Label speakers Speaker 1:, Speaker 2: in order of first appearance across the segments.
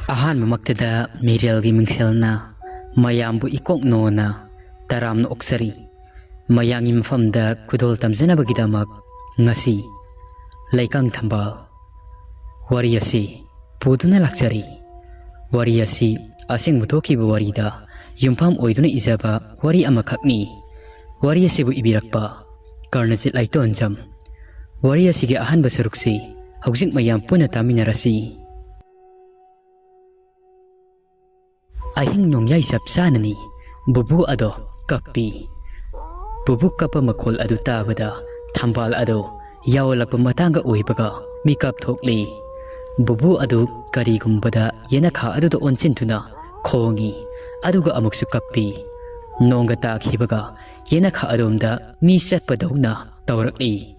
Speaker 1: ꯑꯍꯥꯟꯕꯃꯛꯇꯗ ꯃꯤꯔꯦꯜꯒꯤ ꯃꯤꯡꯁꯦꯜꯅ ꯃꯌꯥꯝꯕꯨ ꯏꯀꯣꯛꯅꯣꯅ ꯇꯔꯥꯝꯅ ꯑꯣꯛꯆꯔꯤ꯫ ꯃꯌꯥꯝꯒꯤ ꯃꯐꯝꯗ ꯈꯨꯗꯣꯜ ꯇꯝꯖꯅꯕꯒꯤꯗꯃꯛ ꯉꯁꯤ ꯂꯩꯀꯪ ꯊꯝꯕꯥꯜ ꯋꯥꯔꯤ ꯑꯁꯤ ꯄꯨꯗꯨꯅ ꯂꯥꯛꯆꯔꯤ꯫ ꯋꯥꯔꯤ ꯑꯁꯤ ꯑꯁꯦꯡꯕ ꯊꯣꯛꯈꯤꯕ ꯋꯥꯔꯤꯗ ꯌꯨꯝꯐꯝ ꯑꯣꯏꯗꯨꯅ ꯏꯖꯕ ꯋꯥꯔꯤ ꯑꯃꯈꯛꯅꯤ꯫ ꯋꯥꯔꯤ ꯑꯁꯤꯕꯨ ꯏꯕꯤꯔꯛꯄ ꯀꯔꯅꯖꯤꯠ ꯂꯩꯇꯣꯟꯖꯝ꯫ ꯋꯥꯔꯤ ꯑꯁꯤꯒꯤ ꯑꯍꯥꯟꯕ ꯁꯔꯨꯛꯁꯤ ꯍꯧꯖꯤꯛ ꯃꯌꯥꯝ ꯄꯨꯟꯅ ꯇꯥꯃꯤꯟꯅꯔꯁꯤ꯫ ꯑꯍꯤꯡ ꯅꯣꯡꯌꯥꯏ ꯆꯞ ꯆꯥꯅꯅꯤ ꯕꯨꯕꯨ ꯑꯗꯣ ꯀꯞꯄꯤ꯫ ꯕꯨꯕꯨ ꯀꯞꯄ ꯃꯈꯣꯜ ꯑꯗꯨ ꯇꯥꯕꯗ ꯊꯝꯕꯥꯜ ꯑꯗꯣ ꯌꯥꯎꯂꯛꯄ ꯃꯇꯥꯡꯒ ꯑꯣꯏꯕꯒ ꯃꯤꯀꯞ ꯊꯣꯛꯂꯤ꯫ ꯕꯨꯕꯨ ꯑꯗꯨ ꯀꯔꯤꯒꯨꯝꯕꯗ ꯌꯦꯅꯈꯥ ꯑꯗꯨꯗ ꯑꯣꯟꯁꯤꯟꯗꯨꯅ ꯈꯣꯡꯉꯤ ꯑꯗꯨꯒ ꯑꯃꯨꯛꯁꯨ ꯀꯞꯄꯤ꯫ ꯅꯣꯡꯒ ꯇꯥꯈꯤꯕꯒ ꯌꯦꯅꯈꯥ ꯑꯗꯣꯝꯗ ꯃꯤ ꯆꯠꯄꯗꯧꯅ ꯇꯧꯔꯛꯂꯤ꯫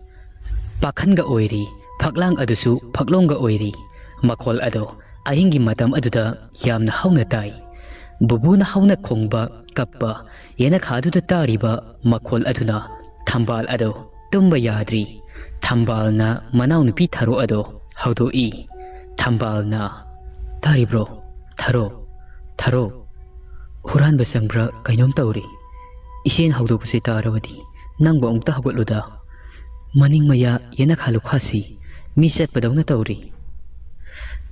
Speaker 1: ꯄꯥꯈꯟꯒ ꯑꯣꯏꯔꯤ ꯐꯛꯂꯥꯡ ꯑꯗꯨꯁꯨ ꯐꯛꯂꯣꯡꯒ ꯑꯣꯏꯔꯤ꯫ ꯃꯈꯣꯜ ꯑꯗꯣ ꯑꯍꯤꯡꯒꯤ ꯃꯇꯝ ꯑꯗꯨꯗ ꯌꯥꯝꯅ ꯍꯧꯅ ꯇꯥꯏ꯫ ꯕꯨꯕꯨꯅ ꯍꯧꯅ ꯈꯣꯡꯕ ꯀꯞꯄ ꯌꯦꯅꯈꯥ ꯑꯗꯨꯗ ꯇꯥꯔꯤꯕ ꯃꯈꯣꯜ ꯑꯗꯨꯅ ꯊꯝꯕꯥꯜ ꯑꯗꯣ ꯇꯨꯝꯕ ꯌꯥꯗ꯭ꯔꯤ꯫ ꯊꯝꯕꯥꯜꯅ ꯃꯅꯥꯎꯅꯨꯄꯤ ꯊꯔꯣ ꯑꯗꯣ ꯍꯧꯗꯣꯛꯏ꯫ ꯊꯝꯕꯥꯜꯅ "ꯇꯥꯔꯤꯕ꯭ꯔꯣ ꯊꯔꯣ ꯊꯔꯣ, ꯍꯨꯔꯥꯟꯕ ꯆꯪꯕ꯭ꯔꯥ ꯀꯩꯅꯣꯝ ꯇꯧꯔꯤ꯫ ꯏꯆꯦꯅ ꯍꯧꯗꯣꯛꯄꯁꯤ ꯇꯥꯔꯕꯗꯤ ꯅꯪꯕꯨ ꯑꯃꯨꯛꯇ ꯍꯧꯒꯠꯂꯨꯗ꯫ ꯃꯅꯤꯡ ꯃꯌꯥ ꯌꯦꯅꯈꯥ ꯂꯨꯈꯥꯁꯤ ꯃꯤ ꯆꯠꯄꯗꯧꯅ ꯇꯧꯔꯤ"꯫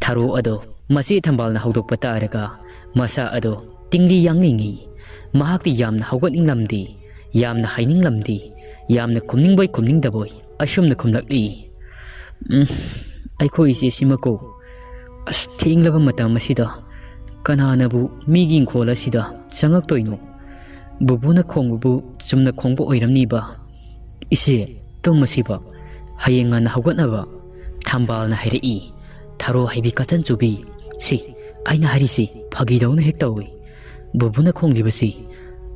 Speaker 1: ꯊꯔꯣ ꯑꯗꯣ ꯃꯆꯦ ꯊꯝꯕꯥꯜꯅ ꯍꯧꯗꯣꯛꯄ ꯇꯥꯔꯒ ꯃꯁꯥ ꯑꯗꯣ ꯇꯤꯡꯂꯤ ꯌꯥꯡꯅꯤꯡꯉꯤ꯫ ꯃꯍꯥꯛꯇꯤ ꯌꯥꯝꯅ ꯍꯧꯒꯠꯅꯤꯡꯂꯝꯗꯦ, ꯌꯥꯝꯅ ꯍꯥꯏꯅꯤꯡꯂꯝꯗꯦ, ꯌꯥꯝꯅ ꯈꯨꯝꯅꯤꯡꯕꯣꯏ ꯈꯨꯝꯅꯤꯡꯗꯕꯣꯏ ꯑꯁꯨꯝꯅ ꯈꯨꯝꯂꯛꯂꯤ꯫ "ꯑꯩꯈꯣꯏ ꯏꯆꯦꯁꯤꯃꯀꯣ, ꯊꯦꯡꯂꯕ ꯃꯇꯝ ꯑꯁꯤꯗ ꯀꯅꯥꯅꯕꯨ ꯃꯤꯒꯤ ꯏꯪꯈꯣꯜ ꯑꯁꯤꯗ ꯆꯪꯉꯛꯇꯣꯏꯅꯣ? ꯕꯨꯕꯨꯅ ꯈꯣꯡꯕꯕꯨ ꯆꯨꯝꯅ ꯈꯣꯡꯕ ꯑꯣꯏꯔꯝꯅꯤꯕ꯫ ꯏꯆꯦ ꯇꯨꯝꯃꯁꯤꯕ, ꯍꯌꯦꯡ ꯉꯟꯅ ꯍꯧꯒꯠꯅꯕ", ꯊꯝꯕꯥꯜꯅ ꯍꯥꯏꯔꯛꯏ꯫ ꯊꯔꯣ ꯍꯩꯕꯤ ꯀꯇꯟ ꯆꯨꯕꯤ "ꯁꯤ ꯑꯩꯅ ꯍꯥꯏꯔꯤꯁꯤ ꯐꯥꯒꯤꯗꯧꯅ ꯍꯦꯛ ꯇꯧꯏ꯫ ꯕꯨꯕꯨꯅ ꯈꯣꯡꯂꯤꯕꯁꯤ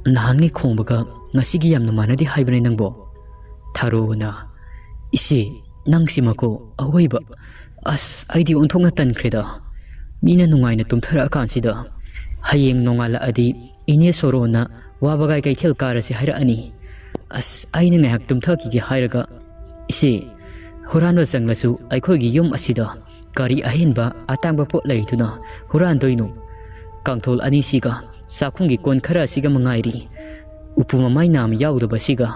Speaker 1: ꯅꯍꯥꯟꯉꯩ ꯈꯣꯡꯕꯒ ꯉꯁꯤꯒꯤ ꯌꯥꯝꯅ ꯃꯥꯟꯅꯗꯦ ꯍꯥꯏꯕꯅꯦ ꯅꯪꯕꯣ". ꯊꯔꯣꯅ "ꯏꯆꯦ ꯅꯪꯁꯤꯃꯀꯣ ꯑꯋꯣꯏꯕ, ꯑꯩꯗꯤ ꯑꯣꯟꯊꯣꯛꯅ ꯇꯟꯈ꯭ꯔꯦꯗ꯫ ꯃꯤꯅ ꯅꯨꯡꯉꯥꯏꯅ ꯇꯨꯝꯊꯔꯛꯑꯀꯥꯟꯁꯤꯗ ꯍꯌꯦꯡ ꯅꯣꯡꯉꯥꯜꯂꯛꯑꯗꯤ ꯏꯅꯦ ꯁꯣꯔꯣꯅ ꯋꯥꯕꯒꯥꯏ ꯀꯩꯊꯦꯜ ꯀꯥꯔꯁꯤ ꯍꯥꯏꯔꯛꯑꯅꯤ꯫ ꯑꯩꯅ ꯉꯥꯏꯍꯥꯛ ꯇꯨꯝꯊꯈꯤꯒꯦ ꯍꯥꯏꯔꯒ ꯏꯆꯦ, ꯍꯨꯔꯥꯟꯕ ꯆꯪꯂꯁꯨ ꯑꯩꯈꯣꯏꯒꯤ ꯌꯨꯝ ꯑꯁꯤꯗ ꯀꯔꯤ ꯑꯍꯦꯟꯕ ꯑꯇꯥꯡꯕ ꯄꯣꯠ ꯂꯩꯗꯨꯅ ꯍꯨꯔꯥꯟꯗꯣꯏꯅꯣ? ꯀꯥꯡꯊꯣꯜ ꯑꯅꯤꯁꯤꯒ ꯆꯥꯛꯈꯨꯝꯒꯤ ꯀꯣꯟ ꯈꯔ ꯑꯁꯤꯒ ꯃꯉꯥꯏꯔꯤ꯫ ꯎꯄꯨ ꯃꯃꯥꯏ ꯅꯥꯝ ꯌꯥꯎꯗꯕꯁꯤꯒ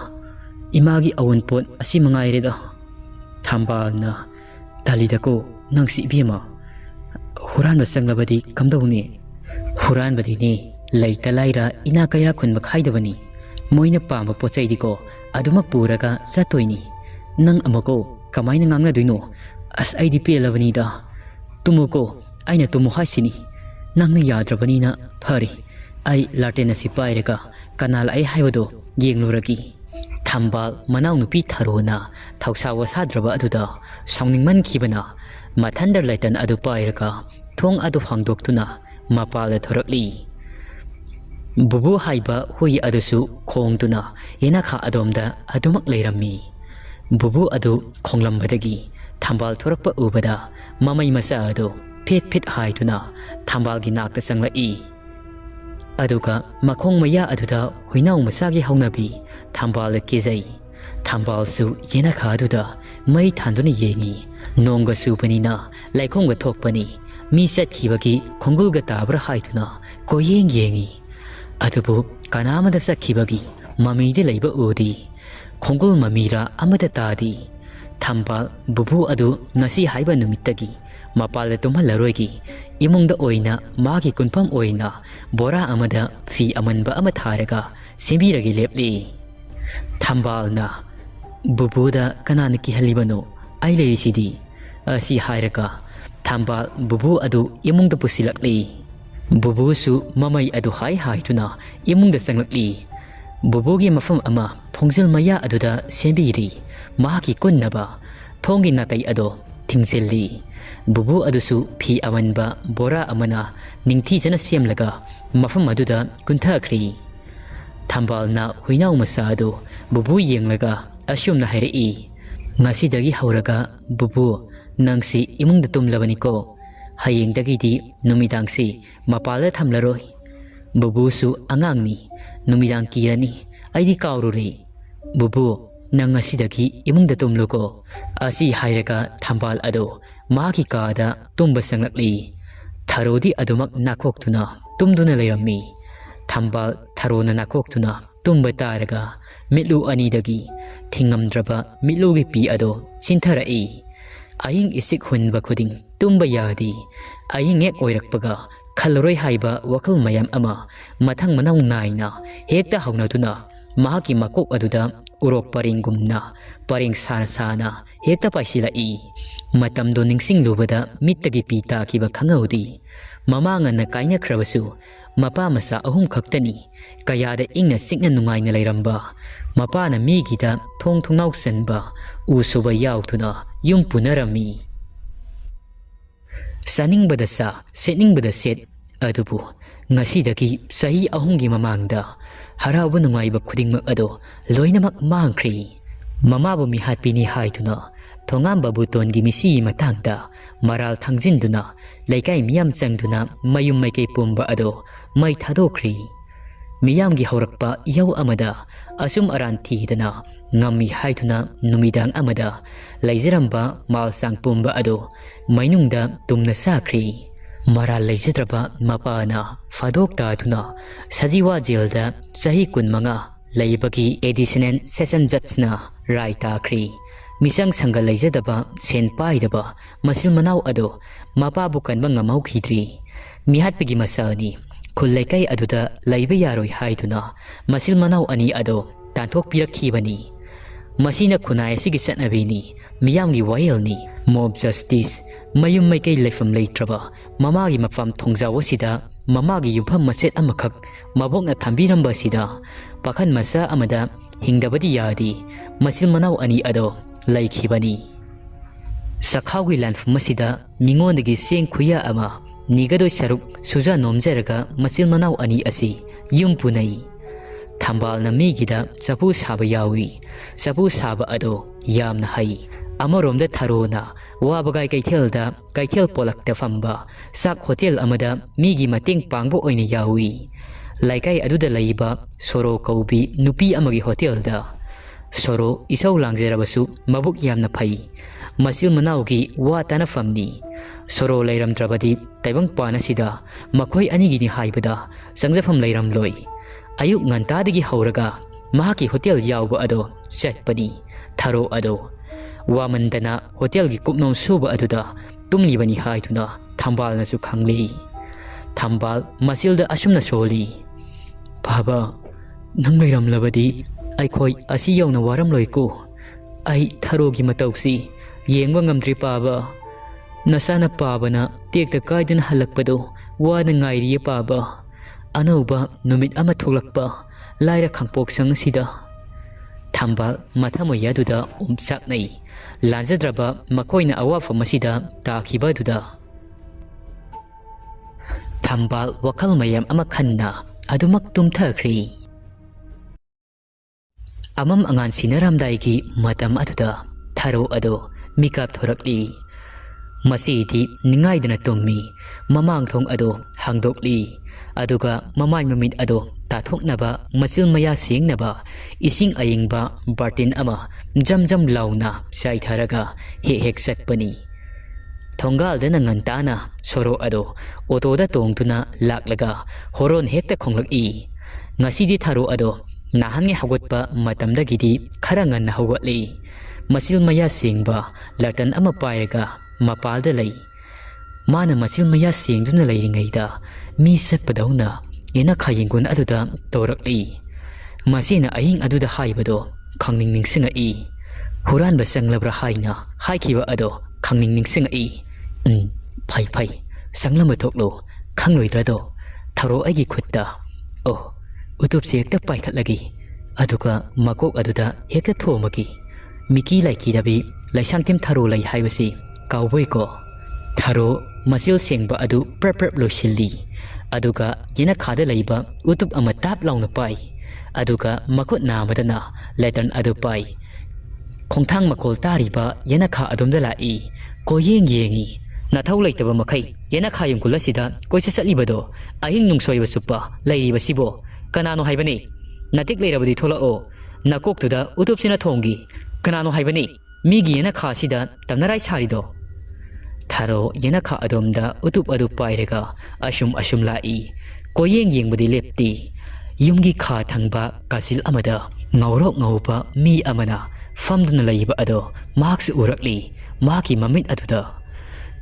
Speaker 1: ꯏꯃꯥꯒꯤ ꯑꯋꯨꯟꯄꯣꯠ ꯑꯁꯤ ꯃꯉꯥꯏꯔꯦꯗ". ꯊꯝꯕꯥꯜꯅ "ꯇꯜꯂꯤꯗꯀꯣ ꯅꯪꯁꯤ ꯏꯕꯦꯝꯃ, ꯍꯨꯔꯥꯟꯕ ꯆꯪꯂꯕꯗꯤ ꯀꯝꯗꯧꯅꯤ? ꯍꯨꯔꯥꯟꯕꯗꯤꯅꯦ ꯂꯩꯇ ꯂꯥꯏꯔ ꯏꯅꯥ ꯀꯩꯔꯥ ꯈꯨꯟꯕ ꯈꯥꯏꯗꯕꯅꯤ꯫ ꯃꯣꯏꯅ ꯄꯥꯝꯕ ꯄꯣꯠ ꯆꯩꯗꯤꯀꯣ ꯑꯗꯨꯃꯛ ꯄꯨꯔꯒ ꯆꯠꯇꯣꯏꯅꯤ꯫ ꯅꯪ ꯑꯃꯀꯣ ꯀꯃꯥꯏꯅ ꯉꯥꯡꯅꯗꯣꯏꯅꯣ? ꯑꯩꯗꯤ ꯄꯦꯜꯂꯕꯅꯤꯗ꯫ ꯇꯨꯝꯃꯨꯀꯣ, ꯑꯩꯅ ꯇꯨꯝꯃꯨ ꯍꯥꯏꯁꯤꯅꯤ꯫ ꯅꯪꯅ ꯌꯥꯗ꯭ꯔꯕꯅꯤꯅ ꯐꯔꯦ, ꯑꯩ ꯂꯥꯇꯦꯟ ꯑꯁꯤ ꯄꯥꯏꯔꯒ ꯀꯅꯥ ꯂꯥꯛꯑꯦ ꯍꯥꯏꯕꯗꯣ ꯌꯦꯡꯂꯨꯔꯒꯤ". ꯊꯝꯕꯥꯜ ꯃꯅꯥꯎꯅꯨꯄꯤ ꯊꯔꯣꯅ ꯊꯧꯁꯥ ꯋꯥꯁꯥꯗ꯭ꯔꯕ ꯑꯗꯨꯗ ꯁꯥꯎꯅꯤꯡꯃꯟꯈꯤꯕꯅ ꯃꯊꯟꯗ ꯂꯥꯏꯇꯟ ꯑꯗꯨ ꯄꯥꯏꯔꯒ ꯊꯣꯡ ꯑꯗꯨ ꯍꯥꯡꯗꯣꯛꯇꯨꯅ ꯃꯄꯥꯜꯗ ꯊꯣꯔꯛꯂꯤ꯫ ꯕꯨꯕꯨ ꯍꯥꯏꯕ ꯍꯨꯏ ꯑꯗꯨꯁꯨ ꯈꯣꯡꯗꯨꯅ ꯌꯦꯅꯈꯥ ꯑꯗꯣꯝꯗ ꯑꯗꯨꯃꯛ ꯂꯩꯔꯝꯃꯤ꯫ ꯕꯨꯕꯨ ꯑꯗꯨ ꯈꯣꯡꯂꯝꯕꯗꯒꯤ ꯊꯝꯕꯥꯜ ꯊꯣꯔꯛꯄ ꯎꯕꯗ ꯃꯃꯩ ꯃꯆꯥ ꯑꯗꯨ ꯐꯤꯠ ꯐꯤꯠ ꯍꯥꯏꯗꯨꯅ ꯊꯝꯕꯥꯜꯒꯤ ꯅꯥꯛꯇ ꯆꯪꯂꯛꯏ꯫ ꯑꯗꯨꯒ ꯃꯈꯣꯡ ꯃꯌꯥ ꯑꯗꯨꯗ ꯍꯨꯏꯅꯥꯎ ꯃꯆꯥꯒꯤ ꯍꯧꯅꯕꯤ ꯊꯝꯕꯥꯜꯗ ꯀꯦꯖꯩ꯫ ꯊꯝꯕꯥꯜꯁꯨ ꯌꯦꯅꯈꯥ ꯑꯗꯨꯗ ꯃꯩ ꯊꯥꯟꯗꯨꯅ ꯌꯦꯡꯉꯤ꯫ ꯅꯣꯡꯒ ꯆꯨꯕꯅꯤꯅ ꯂꯩꯈꯣꯝꯒ ꯊꯣꯛꯄꯅꯤ꯫ ꯃꯤ ꯆꯠꯈꯤꯕꯒꯤ ꯈꯣꯡꯒꯨꯜꯒ ꯇꯥꯕ꯭ꯔꯥ ꯍꯥꯏꯗꯨꯅ ꯀꯣꯏꯌꯦꯡ ꯌꯦꯡꯉꯤ꯫ ꯑꯗꯨꯕꯨ ꯀꯅꯥꯃꯗ ꯆꯠꯈꯤꯕꯒꯤ ꯃꯃꯤꯗꯤ ꯂꯩꯕ ꯎꯗꯦ꯫ ꯈꯣꯡꯒꯨꯜ ꯃꯃꯤꯔꯥ ꯑꯃꯠꯇ ꯇꯥꯗꯦ꯫ ꯊꯝꯕꯥꯜ ꯕꯨꯕꯨ ꯑꯗꯨ ꯉꯁꯤ ꯍꯥꯏꯕ ꯅꯨꯃꯤꯠꯇꯒꯤ ꯃꯄꯥꯜꯗ ꯇꯨꯝꯍꯜꯂꯔꯣꯏꯒꯤ ꯏꯃꯨꯡꯗ ꯑꯣꯏꯅ ꯃꯥꯒꯤ ꯀꯨꯟꯐꯝ ꯑꯣꯏꯅ ꯕꯣꯔꯥ ꯑꯃꯗ ꯐꯤ ꯑꯃꯟꯕ ꯑꯃ ꯊꯥꯔꯒ ꯁꯦꯝꯕꯤꯔꯒꯦ ꯂꯦꯞꯂꯤ꯫ ꯊꯝꯕꯥꯜꯅ "ꯕꯨꯕꯨꯗ ꯀꯅꯥꯅ ꯀꯤꯍꯜꯂꯤꯕꯅꯣ? ꯑꯩ ꯂꯩꯔꯤꯁꯤꯗꯤ", ꯑꯁꯤ ꯍꯥꯏꯔꯒ ꯊꯝꯕꯥꯜ ꯕꯨꯕꯨ ꯑꯗꯨ ꯏꯃꯨꯡꯗ ꯄꯨꯁꯤꯜꯂꯛꯂꯤ꯫ ꯕꯨꯕꯨꯁꯨ ꯃꯃꯩ ꯑꯗꯨ ꯍꯥꯏꯗꯨꯅ ꯏꯃꯨꯡꯗ ꯆꯪꯂꯛꯂꯤ꯫ ꯕꯨꯕꯨꯒꯤ ꯃꯐꯝ ꯑꯃ ꯊꯣꯡꯖꯤꯜ ꯃꯌꯥ ꯑꯗꯨꯗ ꯁꯦꯝꯕꯤꯔꯤ꯫ ꯃꯍꯥꯛꯀꯤ ꯀꯨꯟꯅꯕ ꯊꯣꯡꯒꯤ ꯅꯥꯇꯩ ꯑꯗꯣ ꯊꯤꯡꯖꯤꯜꯂꯤ꯫ ꯕꯨꯕꯨ ꯑꯗꯨꯁꯨ ꯐꯤ ꯑꯃꯟꯕ ꯕꯣꯔꯥ ꯑꯃꯅ ꯅꯤꯡꯊꯤꯖꯅ ꯁꯦꯝꯂꯒ ꯃꯐꯝ ꯑꯗꯨꯗ ꯀꯨꯟꯊꯈ꯭ꯔꯤ꯫ ꯊꯝꯕꯥꯜꯅ ꯍꯨꯏꯅꯥꯎ ꯃꯆꯥ ꯑꯗꯨ ꯕꯨꯕꯨ ꯌꯦꯡꯂꯒ ꯑꯁꯨꯝꯅ ꯍꯥꯏꯔꯛꯏ꯫ "ꯉꯁꯤꯗꯒꯤ ꯍꯧꯔꯒ ꯕꯨꯕꯨ, ꯅꯪꯁꯤ ꯏꯃꯨꯡꯗ ꯇꯨꯝꯂꯕꯅꯤꯀꯣ꯫ ꯍꯌꯦꯡꯗꯒꯤꯗꯤ ꯅꯨꯃꯤꯗꯥꯡꯁꯤ ꯃꯄꯥꯜꯗ ꯊꯝꯂꯔꯣꯏ꯫ ꯕꯨꯕꯨꯁꯨ ꯑꯉꯥꯡꯅꯤ, ꯅꯨꯃꯤꯗꯥꯡ ꯀꯤꯔꯅꯤ, ꯑꯩꯗꯤ ꯀꯥꯎꯔꯨꯔꯦ꯫ ꯕꯨꯕꯨ, ꯅꯪ ꯉꯁꯤꯗꯒꯤ ꯏꯃꯨꯡꯗ ꯇꯨꯝꯂꯨꯀꯣ", ꯑꯁꯤ ꯍꯥꯏꯔꯒ ꯊꯝꯕꯥꯜ ꯑꯗꯣ ꯃꯥꯒꯤ ꯀꯥꯗ ꯇꯨꯝꯕ ꯆꯪꯂꯛꯂꯤ꯫ Tharodi adumak nakoktuna tumduna leirami Thambal tharona nakoktuna tumba taraga mitlu anidagi thingamdraba mitlugi pi ado sinthara aying isik hunba khuding tumba yadi aying ek oirakpaga khalroi haiba wakal mayam ama mathang manau naina hekta haunaduna mahaki makok aduda urok paringumna paring sana sana hekta paisila matamdo ningsing lubada mittagi pita kiba khangaudi mamanga na kaina khrabasu mapa masa ahum khaktani kayada ingna sikna nungaina leiramba mapa na migida thong thongnau senba usuba yautuna yum punarami saningbada sa setningbada set adubu ngasidagi sahi ahumgi mamangda harawa nungaiba khudingmak ado loinamak mangkhri mamabu mihatpini haituna thongamba butongi misi matangda maral thangjinduna leikai miyam changduna mayum maikei pumba ado mai thadokri miyamgi haurakpa yau amada asum aran thidana ngami haituna numidang amada leizaramba malsang pumba ado mainungda tumna sakri maral leizidraba mapana fadok taduna sajiwa jelda sahi kunmanga leibagi additional session judge-na rai takri misang sangga leizadaba sen paidaba masil manau ado mapabu kanba ngamau khidri mihatpigi masani khulleikai aduda leiba yaroi haiduna masil manau ani ado tanthok pirakhibani masina khunai sigi satnabini miyamgi wayelni mob justice mayum maikei leifam leitraba mamagi mafam thongjawasida mamagi yumpham maset amakhak mabokna thambiramba sida pakhan masa amada hingdabadi yadi masil manau ani ado laikhibani sakhawi lanfum masida mingondagi seng khuya ama nigado saruk suja nomjaraga masil manau ani asi yum punai thambal na migida chapu saba yawi chapu saba ado yamna hai amoromda tharona wabagai kaithel polakta famba sak hotel amada migi mateng pangbo oina yawi laikai aduda laiba soro kaubi nupi amagi hotel da soro isau langjerabasu mabuk yamna phai masil manaugi wa tana famni soro leiramdrabadi taibang pana sida makhoi anigi ni haibada sangjafam leiram loi ayuk ngantadagi hauraga mahaki hotel yawba ado chatpani tharo ado wamandana hotel gi kupnom suba aduda tumlibani haituna thambal nasu khangli thambal masilda asumna soli baba nang leiram labadi aikhoi asi yawna waram loiko ai tharo gi matausi yengwa ngamdri paba nasana pabana tekta kaidana halakpado wana ngairiya paba anauba numit ama thoklakpa laira khangpok sang sida thambal mathamoya duda umsaknai lanjadraba makoina awafa masida takhiba duda thambal wakal mayam ama khanna adumak tumthakri amam angan sinaramdai gi matam aduda tharo ado mikap thorakli masidi ningaidana tummi mamang thong ado hangdokli aduga mamai mamit ado tathoknaba masil maya sengnaba ising ayingba bartin ama jamjam launa sai tharaga hek satpani thongal dana ngantana soro ado auto da tongtuna laklaga horon hekta khonglaki ngasidi tharo ado nahange hagotpa matamdagidi kharangan na hawatli masil maya sengba latan ama pairaga mapalda lei mana masil maya sengduna leiringaida mi satpadawna ena khayingun aduda torakli masina aying aduda haibado khangning ningsinga huran ba sanglabra haina haikhiba ado khangning ningsinga phai sanglama thoklo khangloidrado tharo agi khutta oh utup se ekta paikhatlagi aduka makok aduda hekta thomagi miki laiki dabi laisangtem tharo lai haibasi kawboi ko tharo masil sengba adu prep losilli aduga yena khada laiba utup ama tap launa pai aduga makut namadana lettern adu pai khongthang makol tariba yena kha adumda lai ko yengi nathau laitaba makai yena khayum kulasida koisa satlibado ahing nungsoiba supa laiba sibo kanano haibani natik leirabadi thola o nakok tuda utup sina thongi kanano haibani migi yena khasida tamnarai sarido Tharo yenakha adomda utup adu pairaga ashum lai koyeng yengbudi lepti yumgi kha thangba kasil amada ngaurok ngauba mi amana famduna laiba ado marks urakli maki mamit aduda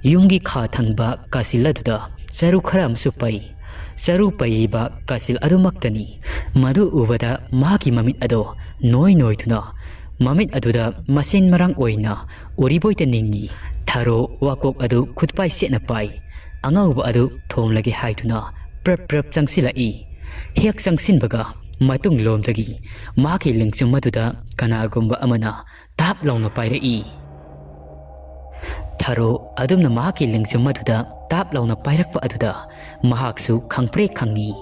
Speaker 1: yumgi kha thangba kasil aduda saru kharam supai saru paiba kasil adumaktani madu ubada maki mamit ado noi tuna mamit aduda masin marang oina uriboita ningi Tharo wakok adu khutpai setna pai angauba adu thomlagi haituna prap changsilai hek changsinbaga matung lomdagi maki lingchum maduda kanagumba amana tap launa pairei Tharo adumna maki lingchum maduda tap launa pairakpa aduda mahaksu khangpre khangi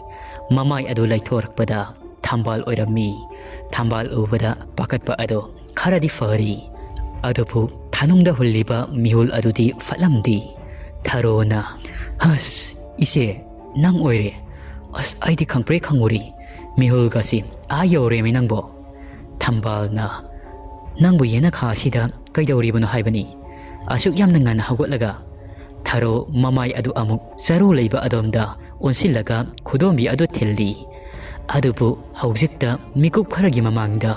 Speaker 1: mamai adu laithorakpada thambal oirami thambal ubada pakatpa adu kharadi fari adupu thanungda hulliba mihul adudi falamdi Tharona has ise nang oire as aidi khangpre khanguri mihul gasi ayore mi nangbo Thambalna nangbu yena kha sida kaidawribano haibani asuk yamna ngana hagotlaga Tharo mamai adu amuk saru leiba adomda onsillaga khudombi adu thilli adubu haujikta mikup kharagi mamangda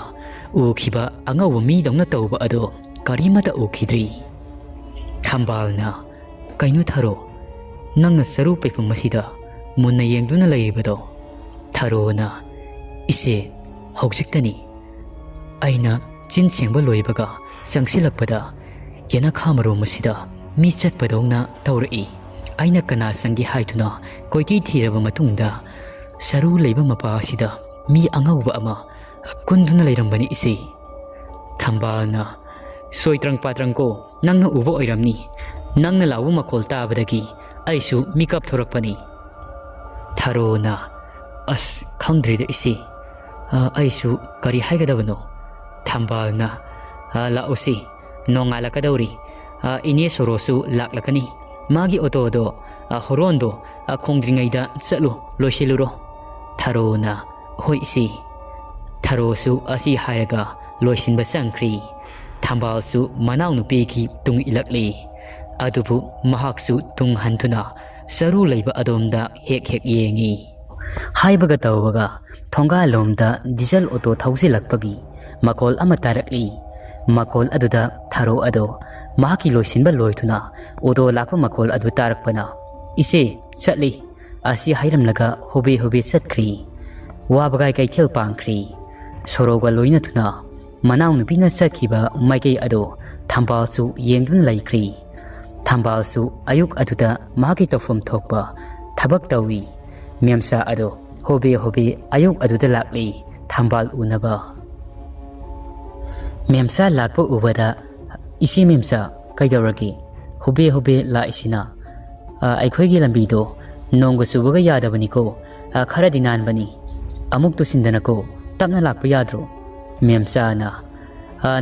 Speaker 1: ukhiba angawu mi dongna tawba adu karimata ukidri Thambalna kainu Tharo nangna saru paipam masida munna yengduna lairibado Tharona ise haujiktani aina chin chengba loibaga changsilakpada yana khamaro masida mi chatpadongna tawrai aina kana sangi haituna koiti thiraba matungda saru leiba mapa sida mi angauba ama kunduna leirambani ise Thambalna soitrang patrang ko nangna ubo oiramni nangna lawu makol tabadagi aisu mikap thorakpani Tharona as khangdrida isi aisu kari haigadabano Thambalna laosi nongala kadawri ine sorosu laklakani magi otodo horondo khongdringaida chalu loisiluro Tharona hoi isi Tharosu asi hairaga loisinba sangkhri Thambalsu manaw nupiki tung ilakli adubu mahaksu tung hantuna saru leiba adomda hek yengi haibaga tawbaga thonga lomda diesel auto thausilakpagi makol ama tarakli makol aduda Tharo ado mahaki loisinba loituna auto lakpa makol adu tarakpana ise chatli asi hairamlaga hobe chatkri wabagai kaithel pangkhri soroga loina tuna manaw nupina chatkiba maikei ado Thambalsu yengdun laikri Thambalsu ayuk aduda magi tofom thokpa thabak tawi memsa ado hobe ayuk aduda lakli Thambal unaba memsa lakpa ubada isi memsa kaidawragi hobe la isina aikhoigi lambido nongga subaga yadabaniko khara dinan bani amuk tu sindanako tapna lakpa yadro memsa na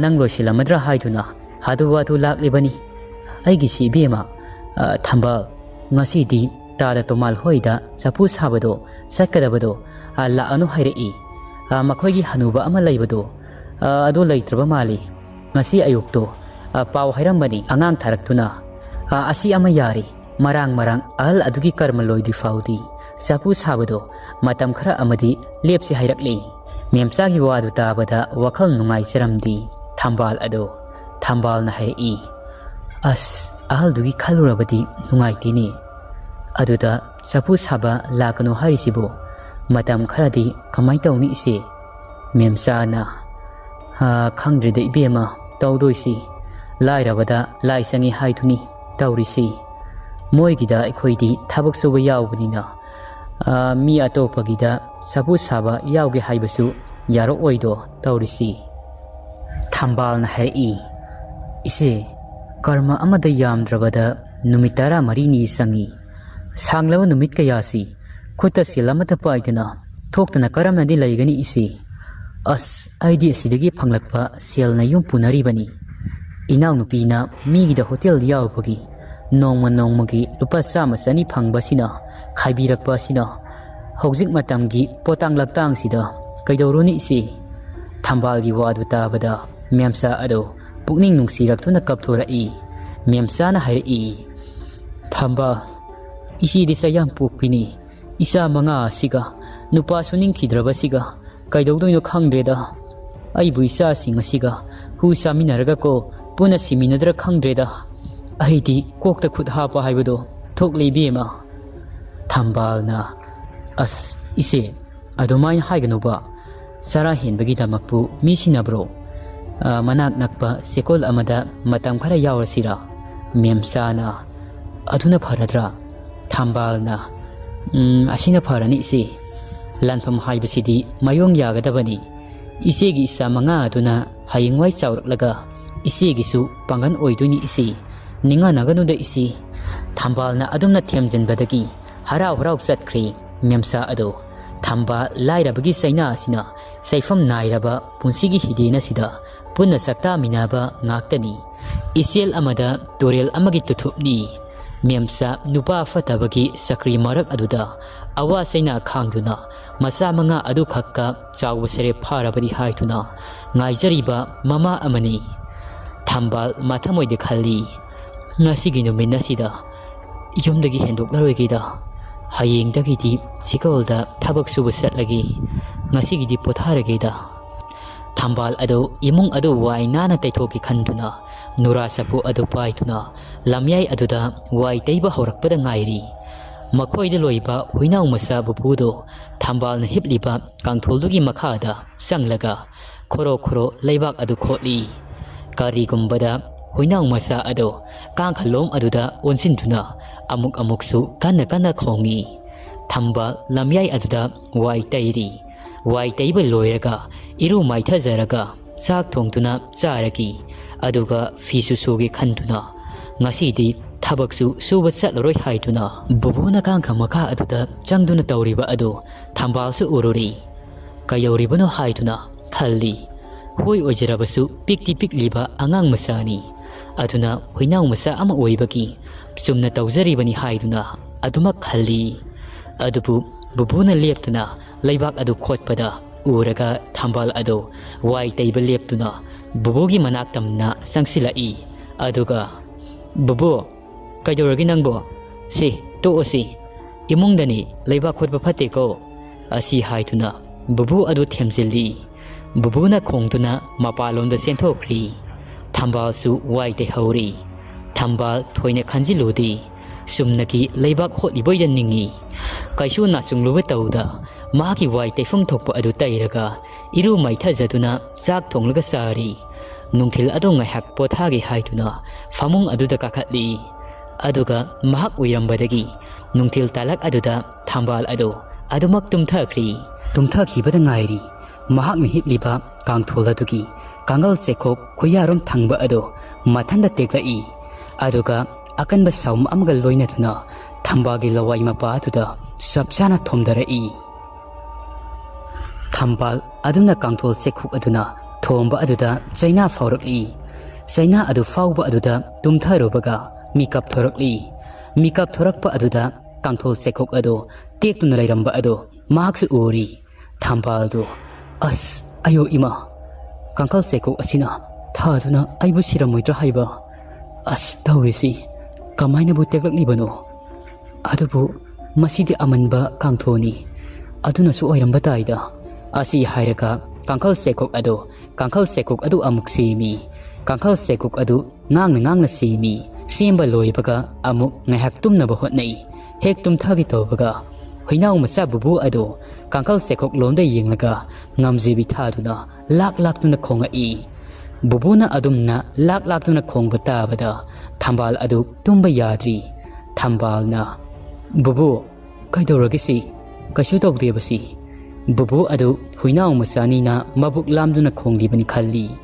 Speaker 1: nang loisilamadra haiduna hadu watu laklibani aigi si bema Thambal ngasi di tada tomal hoida sapu sabado satkadabado la anu hairei makhoigi hanuba ama laibado adu laitraba mali ngasi ayukto paw hairambani angang tharaktuna asi ama yari marang ahal adugi karma loidri faudi sapu sabado matam khara amadi lepsi hairakli memsagi wadu tabada wakhal nungai charamdi Thambal ado Thambalna hairei as ahal dugi khalurabadi nungai tini aduda sapu saba lakano harisibo matam kharadi kamai tawni ise memsana khangdrida ibema tawdoisi lairabada laisangi haithuni tawrisi moigida ikhoidi thabak suba yawbanina mi atopagida sapu saba yawge haibasu yaro oido tawrisi Thambalna hairei ise karma amada yamdrabada numitara marini sangi sanglaba numit kayasi khuta silamata paidana thoktana karamnadi laigani isi as aidi asidagi phanglakpa selna yum punaribani inaw nupina migida hotel yawbagi nongmagi lupa sama sani phangbasina khaibirakpa sina hojik matamgi potang laktang sida kaidawroni isi Thambalgi wadu tabada memsa ado pukning nungsirak tuna kapthora memsana hairei Thambal, isi di sayang pukpini, isa mga siga, nupa suning kidraba siga, kaidogdoy no khangdreda. Aibu isa singa siga, hu saminaraga ko, puna siminadra khangdreda. Aidi kokta khut hapa haibado, thok leibema. Thambal na, as ise, adumain haiganuba, sara henbagi damakpu misinabro. Manak nakpa sekol amada matam khara yaurasira, memsana, aduna pharadra. Thambal na, asina pharani ise, lanfam haibasidi mayong yagadabani. Isegi isa mga aduna hayingway chauraklaga, isegisu pangan oiduni ise, ninga naganuda ise. Thambal na adumna thiamjanbadagi, harau satkri, memsa ado. Thamba lairabagi saina asina, saifam nairaba punsigi hidena sida, punna sakta minaba ngaktani. Isel amada torel amagi tuthupni. Memsa nupa fatabagi sakri marak aduda, awa saina khangduna, masa mga adu khakka chawasare pharabadi haituna, ngaijariba mama amani. Thambal mathamoide khalli, ngasigi numina sida, yumdagi hendoklarogida. Hayengdagidi sikolda thabak suba satlagi, ngasigidi potharagida. Thambal ado imung ado wai nana taithoki khanduna, nura sapu ado paituna, lamyai aduda wai taiba horakpada ngairi. Makoida loiba huinau masa bupudo, Thambal na hipliba kangtholdugi makhada sanglaga, khoro leibak adu khotli. Karigumbada huinau masa ado kangkhalom aduda onsintuna, amuk-amuksu kana khongi. Thambal lamyai aduda wai tairi, wai taiba loiraga, iru maithazaraga, sak thongtuna charagi, aduga fisu sugi khanduna, ngasidi thabaksu suba satlaroi haituna. Bubuna kangkha makha aduda changduna tawriba adu Thambalsu ururi, kayauribano haituna khalli. Hoi ojarabasu pikti pikliba angang masani, aduna huinau masa ama oibagi, sumna tawjaribani haiduna, adumak khalli. Adubu bubuna leptuna, laibak adu khotpada, uraga Thambal adu, wai taiba leptuna, bubugi manaktamna sangsilai. Aduga, bubu, kaidoragi nangbo, si, to'osi, imungdani, laibak khotpa phateko, asi haituna, bubu adu thiamjilli. Bubuna khongtuna mapalonda senthokri, Thambalsu wai te hauri. Thambal thoina khanjiludi, sumnaki leibak khotliboida ningi. Kaisu nasungluba tauda, maki wai te fum thokpa adu tairaga, iru maithajaduna chak thonglaga sari. Nungthil adu ngaihak pothagi haituna, famung aduda kakhatli. Aduga mahak uirambadagi, nungthil talak aduda Thambal adu, adumak tumthakri. Tumthakibada ngairi. Mahakna hipliba kangtholatugi kangal sekok khoyarom thangba ado mathanda teklai, aduga akanba saum amgal loinatuna Thambagi lawai mapa atuda sabchana thomdarai. Thambal aduna kangthol sekuk aduna thomba aduda chaina faurakli. Chaina adu fauba aduda tumtharobaga mikap thorakli. Mikap thorakpa aduda kangthol sekok ado tektuna lairamba ado mahaksu uri. Thambal do as ayo ima, kangkal sekok asina thaduna aibu siramoidra haiba, as tawrisi kamaina bu teklaklibano. Adubu masidi amanba kangthoni, aduna su oiramba taida. Asi hairaga kangkal sekok adu amuk simi, kangkal sekok adu ngangna simi, semba loibaga amuk ngaihak tumnaba hotnai, hek tumthagi tawbaga. Huinau masa bubu ado kangkal sekok lomda yenglaga ngamjibi thaduna lak tuna khongai. Bubuna adumna lak tuna khongba tabada Thambal adu tumba yadri. Thambal na, bubu kaidoragisi kashu tawdebasi. Bubu adu huinau masani na mabuk lamduna khonglibani khalli.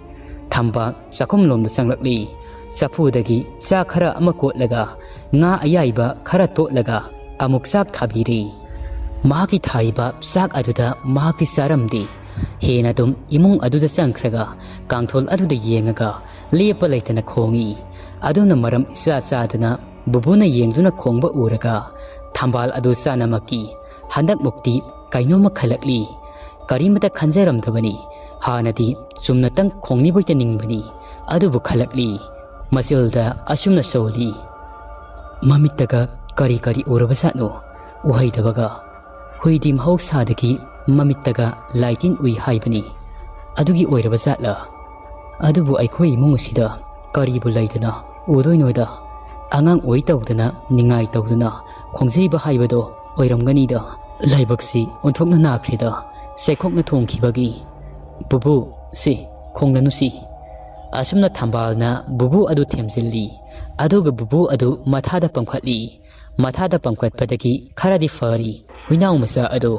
Speaker 1: Thambal chakum lomda changlakli, chapudagi cha khara ama kotlaga, nga ayaiba khara totlaga amuk sak thabiri. Mahaki thariba sak aduda mahaki saramdi, hena dum imung aduda changkhraga kangthol aduda yengaga lepa leitana khongi. Aduna maram isa sadana bubuna yengduna khongba uraga Thambal adu sanamaki handak mukti kainoma khalakli. Karimata khanjaramdabani, hanadi sumnatang khongni boita ningbani, adubu khalakli. Masilda asumna soli. Mamittaga kari kari urabasatno uhaitabaga huidi mahausadagi mamittaga laitin ui haibani adugi oirabasatla adubu aikhoi imungasida karibu laidana udoinoida angang oi tawdana ningai tawdana khongjeiba haibado oiramganida laibaksi onthokna nakrida sekhokna thongkhibagi bubu si khonglanusi asumna thambalna bubu adu themjilli aduga bubu adu mathada pamkhatpadagi kharadi fari huinau masa adu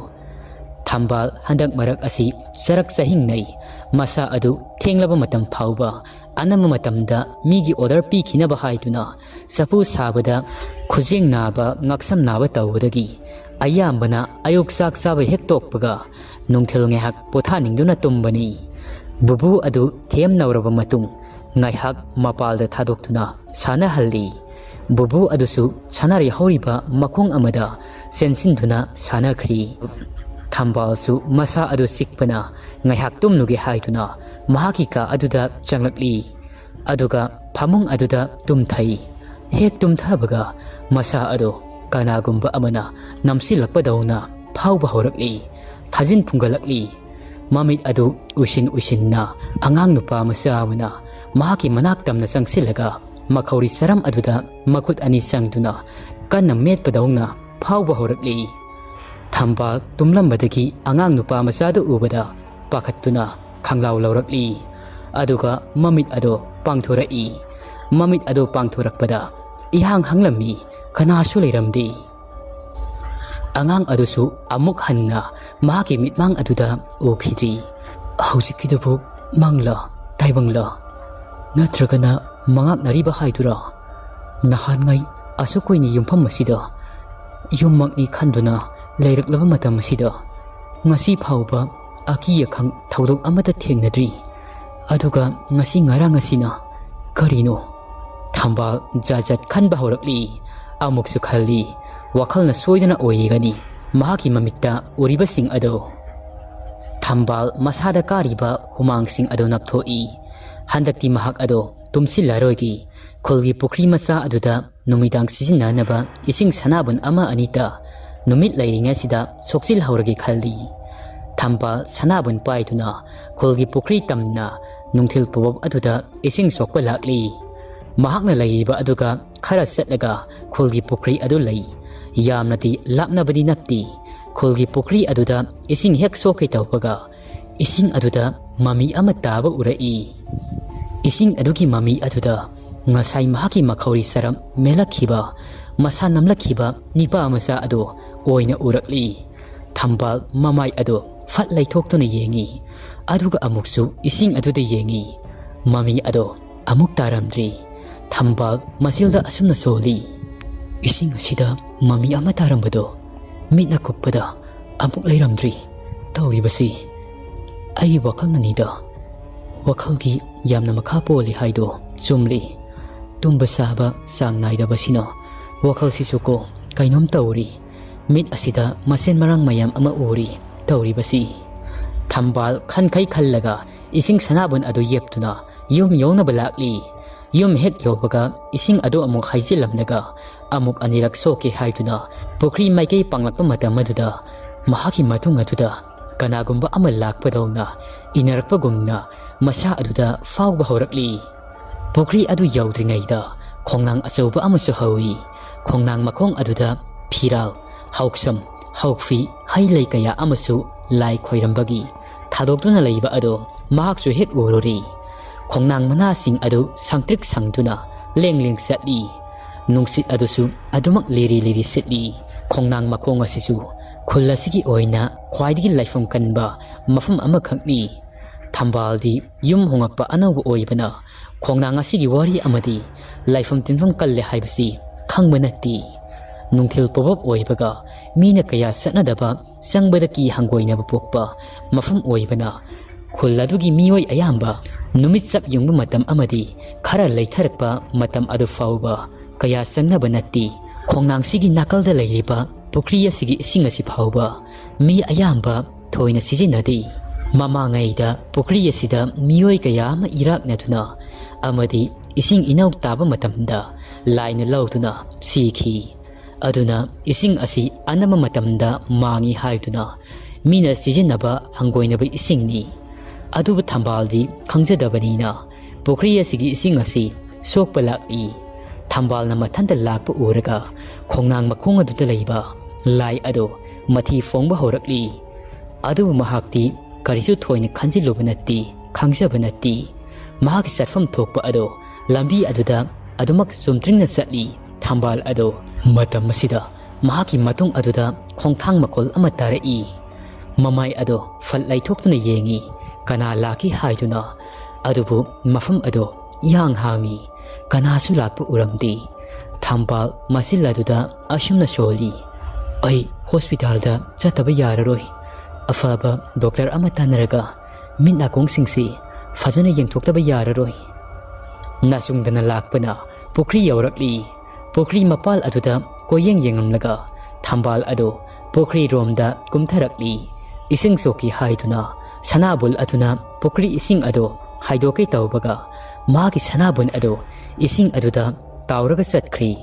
Speaker 1: Thambal handak marak asi sarak sahingnai masa adu thenglaba matam phauba anama matamda migi order pi khinaba haituna sapu sabada khujeng naba ngaksam naba tawdagi ayambana ayok sak saba hek tokpaga nungthil ngehak potha ningduna tumbani bubu adu them nawraba matung ngaihak mapalda thadoktuna sana halli bubu adusu sanari horiba makong amada sensinduna sana khri Thambal su masa adu sikpana ngaihak tumnuge haituna mahaki ka aduda changlakli aduga phamung aduda tumthai hek tumthabaga masa adu kanagumba amana namsilakpadawna phauba horakli thajin phungalakli mamit adu usinna angang nupa masa amana mahaki manak tamna sangsilaga makhauri saram aduda makut ani sangduna kanna metpadawna phauba horakli Thambal tumlambadagi angang nupa masada ubada pakhattuna khanglaw laurakli aduga mamit ado pangthorai mamit ado pangthorakpada ihang hanglammi kanasu leiramdi angang adusu amuk hanna mahaki mitmang aduda okhidri haujikidubu mangla taibangla natragana mangak nariba haidura nahan ngai asukoini yumpham masida yummakni khanduna Leirak-laba matam masida ngasi phauba aki yakhang thaudok amata thengnadri aduga ngasi ngarang asina karino Thambal jajat khanba horakli amuksu khalli wakhalna soidana oigani mahaki mamitta uriba sing ado Thambal masada kariba humang sing ado napthoi handakti mahak ado tumsilaroigi khulgi pukri masa aduda numidang sisinanaba ising sanabun ama anita numit lairinga sida soksil hauragi khalli Thambal sanabun paiduna khulgi pukri tamna nungthil pobab aduda ising sokpa lakli mahakna laiba aduga khara satlaga khulgi pukri adu lai yamnati lapnabadi napti khulgi pukri aduda ising hek sokai tawpaga ising aduda mami ama taba urai ising adugi mami aduda ngasai mahaki makhauri saram melakhiba masa namlakhiba nipa masa ado oina urakli Thambal mamai ado fat laithoktuna yengi aduga amuksu ising aduda yengi mami ado amuk taramdri Thambal masilda asumna soli ising asida mami ama tarambado mitna kuppada amuk leiramdri tawribasi ai wakalnanida wakhalgi yamna makha poli haido chumli tumba saba sang naidabasina wakal sisuko kainom tawri mit asida masen marang mayam ama uri tawribasi Thambal khankai khallaga ising sanabun adu yeptuna yum yona balakli yum hek yobaga ising adu amuk haijilamnaga amuk anirak soke haituna pukri maikei panglakpa matam aduda mahaki matung aduda kanagumba ama lakpadawna inarakpagumna masa aduda fawba horakli pukri adu yaudringaida khongnang achauba amasu hawi khongnang makhong aduda phiral hauksam haukfi hailai kaya amasu lai khoirambagi thadokduna leiba ado mahaksu hek ururi khongnang mana sing adu sangtrik sangduna lengleng satli nungsit adusu adumak liri sitli khongnang makhong asisu khulasigi oina khwaidigi laifam kanba mafam amakhakni Thambaldi yum hongakpa anawa oibana khongnang asigi wari amadi laifam tinfam kalle haibasi khangbanati nungthil pobab oibaga mina kaya satnadaba sangbada ki hangoinaba pokpa mafam oibana khulladugi mioi ayamba numit sap yungba matam amadi khara leitharakpa matam adu fauba kaya sangnaba natti khongnang sigi nakalda leiriba pukriya sigi singasi fauba mi ayamba thoina sijinadi mamangaida pukriya sida mioi kaya ama irak naduna amadi ising inauk taba matamda laina lauduna sikhi aduna ising asi anama matamda mangi haiduna mina sijinaba hangoinaba isingni aduba Thambaldi khangjadabanina pokri asigi ising asi sokpa lak'i Thambalna mathanda lakpa uraga khongnang makhong aduda leiba lai ado mathi fongba horakli aduba mahakti karisu thoina khanjiluba natti khangjaba natti mahaki sarfam thokpa ado lambi aduda adumak sumtringna satli Thambal ado matam masida mahaki matung aduda khongthang makol ama tarai mamai ado fal laithoktuna yengi kana laki haiduna adubu mafam ado yang hangi kana su lakpa uramdi Thambal masil aduda ashumna sholi ai hospital da chataba yararoi afaba doctor ama tanaraga minna kongsingsi fajana yengthoktaba yararoi nasungdana lakpana pokri yaurakli pokri mapal aduda koyeng yengamlaga Thambal ado pokri romda kumtharakli ising soki haiduna sanabul aduna pokri ising ado haidoke tawbaga magi sanabun ado ising aduda tawraga chatkhri